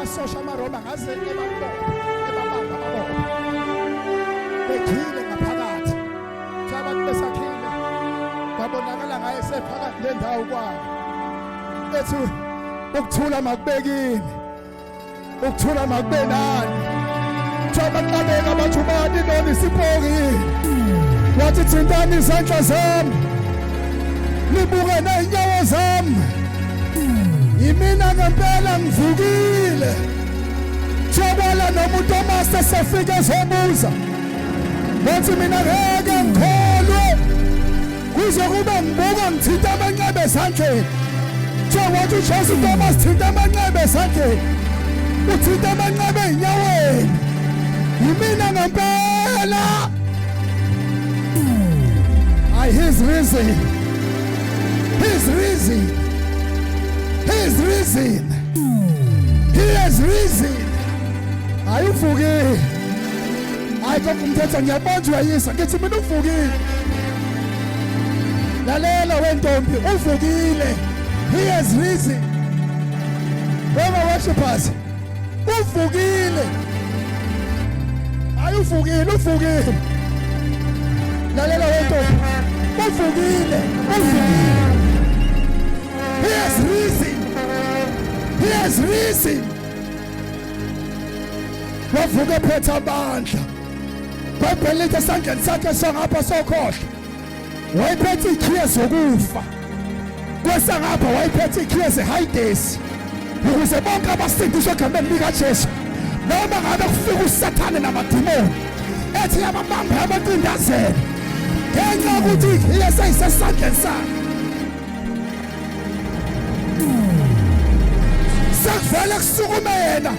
amasosha amaRoma ngaze ebabamba bekhile ngaphakathi abantu besakhile babonakala ngaye sephakathi lendawo kwabo ethi ukuthula makubekini ukuthula makubenani jabaxabeka abathubani noni sipoki wathi thintani izandla zami nibuke neinyawo zami yimina ngempela ngivukile jabala nomuntu omase sefike ezobuza wathi mina ngeke ngikholwe kuze kube ngibuka ngithinta amanxeba esandleni njengokuthi uJesu Thomas thinta amanxeba esandleni uthinta amanxeba einyaweni yimina ngempela. He's risen. He's risen. He's risen. He has risen. Ayuvukile. Ayikomthetho ngiyabonjwa yisa ngithi mina uvukile. Lalela wentombi uvukile. He has risen. Wema worshipers. Uvukile. Ayuvukile, uvukile. Lalela wentombi. Uvukile. Uvukile. He has risen. He has risen. Wavuka phethe amandla. Bhayibheli lithi esandleni sakhe sangapha sokhohla wayephethe ikhiye zokufa. Kwesangapha wayephethe ikhiye zeHadesi ukuze bonke abasindiswe egameni likaJesu noma ngabe kufika uSathane namadimoni ethi yababamba abacindezele ngenxa yokuthi ikhiye seyisesandleni sakhe. Sekuvele kusukume yena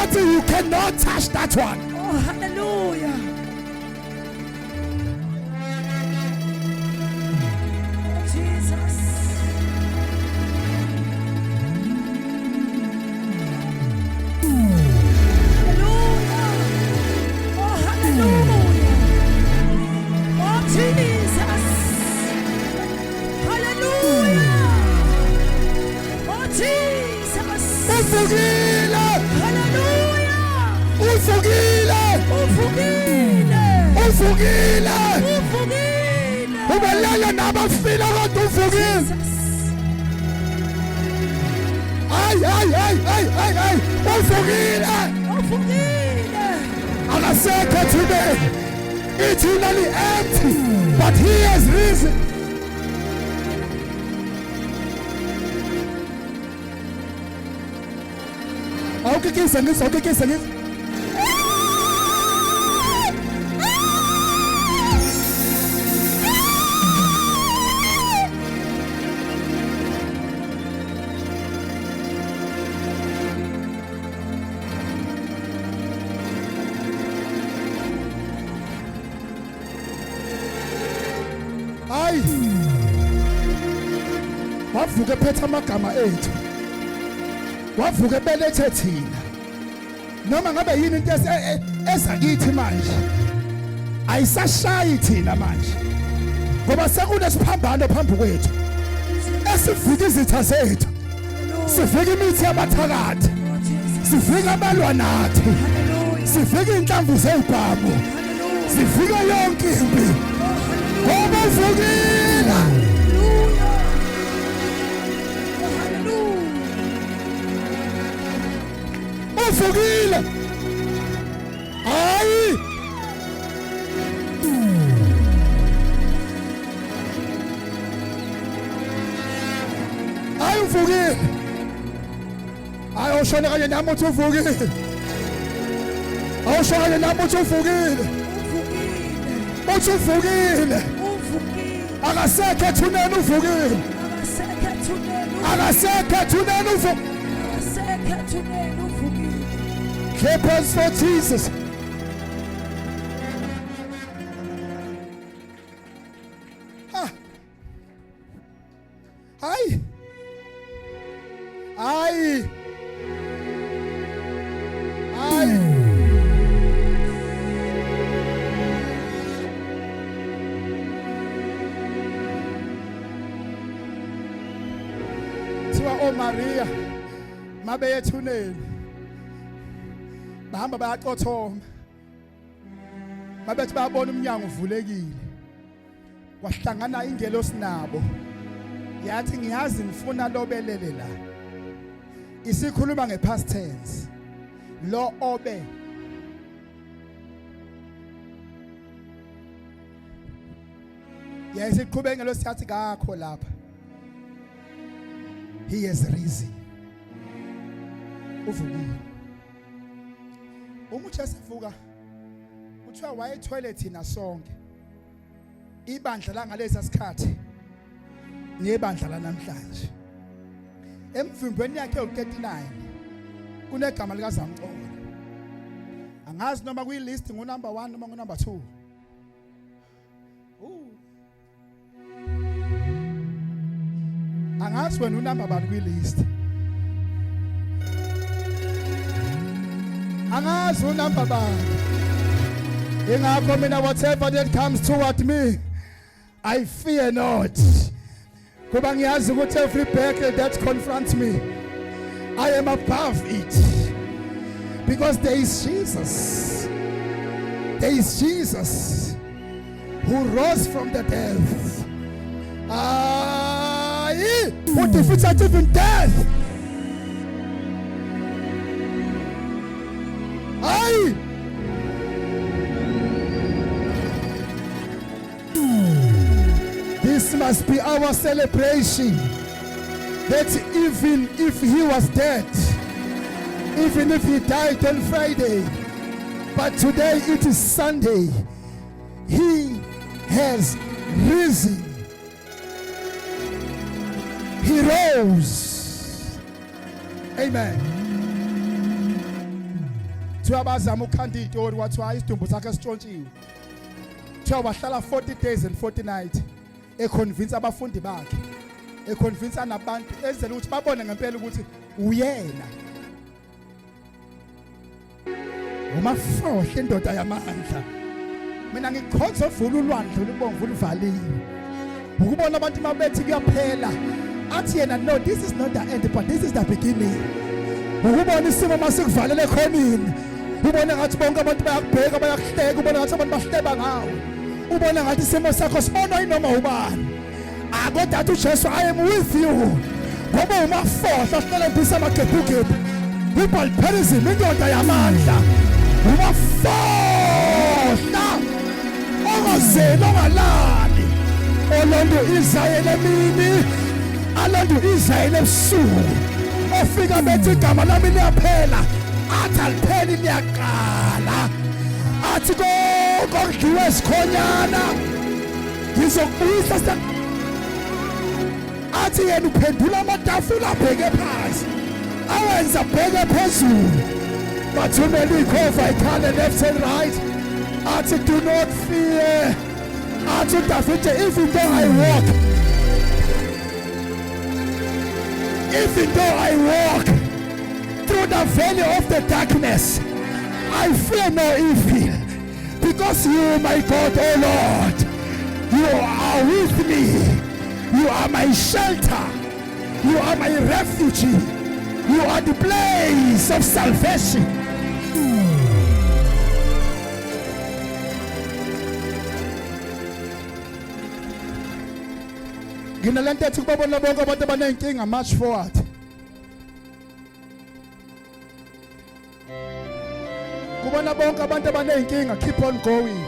athi you cannot touch that one. Oh, hallelujah. Jesus. Hallelujah. Oh, hallelujah. Oh, Jesus. Hallelujah. Oh, Jesus. Uvukile. Hallelujah. Uvukile. Uvukile. Uvukile. Uvukile. Ubelele nabafila kodwa uvukile. Ay uvukile. Uvukile. Akasekho today. Eternally empty, but he has risen. Okay, ngizwa. Hayi. Wavuka phethe amagama ethu. Wavuka belethe thina. Noma ngabe yini into ezakithi manje. Ayisashayi thina manje. Ngoba sekunesiphambano phambi kwethu. Esivika izitha zethu. Sivika imithi yabathakathi. Sivika abalwa nathi. Sivika inhlamvu zezibhamu. Sivika yonke impi. Ngoba uvukile. Uvukile. Hayi. Hayi uvukile. Hayi ushona kanye nami uthi uvukile. Awushona kanye nami uthi uvukile. Uthi uvukile. Akasekho ethuneni uvukile. Akasekho ethuneni uvukile. Clap hands for Jesus. Hi. Tiwa o Maria mabe ethuneni bahamba bayaqothoma babethi bayabona umnyango uvulekile wahlangana ingelosi nabo yathi ngiyazi ngifuna lobelele la isikhuluma ngepast tense lo obe yayisiqhubeka ngelosi yathi kakho lapha he has risen uvukile umuthi esivuka kuthiwa waye toilet na sonke ibandla la ngalesa sikhathi nebandla la namhlanje emvimbeni yakhe u39 kunegama lika Zamcolo angazi noma kuyi list ngo number 1 noma ngo number 2 angazi wena unumber bani kuyi list angazi unumber bani ingakho mina whatever that comes toward me I fear not kuba ngiyazi ukuthi every battle that confronts me I am above it because there is Jesus who rose from the dead who defeated even death this must be our celebration that even if he was dead, even if he died on Friday, but today it is Sunday, he has risen. He rose. Amen. Tuabazama ukhanda izitori wathiwa isidumbu sakhe sitshontshiwe. Thiwa wahlala 40 days and 40 nights econvince abafundi bakhe. Econvince nabantu ezele ukuthi babone ngempela ukuthi uyena. Umafohle indoda yamandla. Mina ngikhonza uvula ulwandle olubomvu oluvalile. Ukubona abantu mabethi kuyaphela. Athi yena no, this is not the end but this is the beginning. Ukubona isimo masikuvalele khonini. Ubona ngathi bonke abantu bayakubheka bayakuhleka, ubona ngathi abantu bahleba ngawo. Ubona ngathi isimo sakho sibonwa inoma ubani. Kodwa athi uJesu I am with you. Ngoba umafohla ahlala phisa amagebhugebhu. Ubhalperism indoda yamandla. Umafohla ongazeli ongalali. Olonto Israel emini. Alonto Israel ebusuku. Ofika bethi igama lami liyaphela. Athi alipheli liyaqala. Athi kokudliwa isikhonyana ngizokubuyisa athi yena uphendula amatafula abheke phansi awenza abheke phezulu bathumela ikhova ikhale left and right athi do not fear athi uDavide even though I walk through the valley of the darkness I fear no evil because you my God oh Lord you are with me you are my shelter you are my refuge you are the place of salvation nginalento ethi kubabona bonke abantu abanenkinga march forward kubona bonke abantu abanenkinga keep on going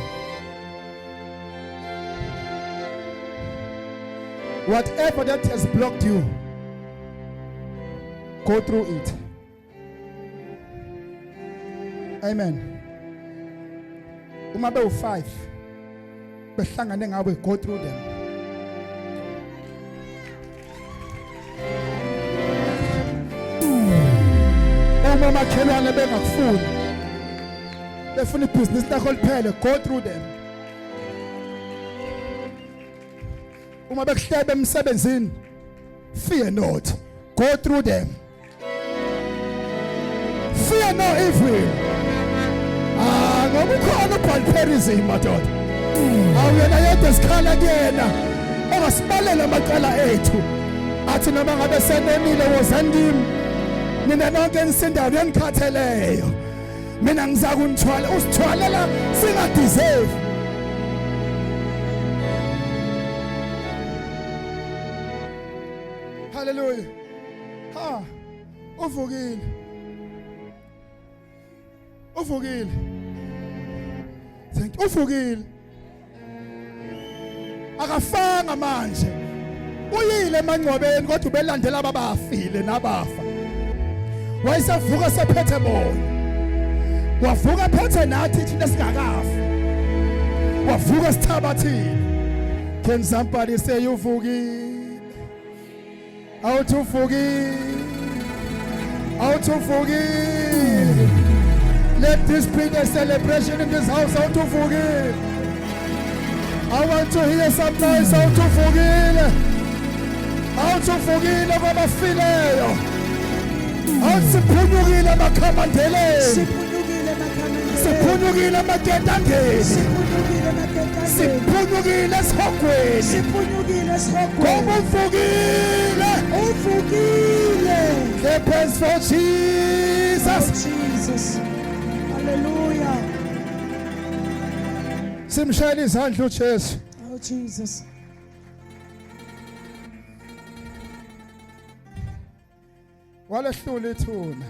whatever that has blocked you go through it amen uma bewu5 behlangane ngawe go through them uma makhelwane bengakufuni befuna ibhizinisi lakho liphele go through them uma bekuhlebe emsebenzini fear not go through them fear no evil ngoba ukhona ubhalperism madoda awuyena yedwa sikhala kuyena ongasibalela amaqala ethu athi noma ngabe senonile wozandimi nina nonke enisindayo enikhatheleyo mina ngizakunithwala usithwalela singadeserve. Hallelujah. Ha, uvukile. Uvukile. Thank you. Uvukile. Akafanga manje. Uyile emangcwabeni kodwa ubelandela ababafile nabafa. Wayesavuka sephethe bona. Wavuka phethe nathi thina singakafi. Wavuka sithabathile. Can somebody say uvukile? Out to forgive. Out to forgive. Let this be a celebration in this house. How to forgive. I want to hear some noise. How to forgive. How to forgive over fileyo. How to forgive amakhamandele. Siphunyukile amaketangeni. Siphunyukile esihogweni. Ngoba uvukile. Clap hands for Jesus. Jesus. Hallelujah. Simshayela izandla uJesu. Oh Jesus. Walehlula ithuna.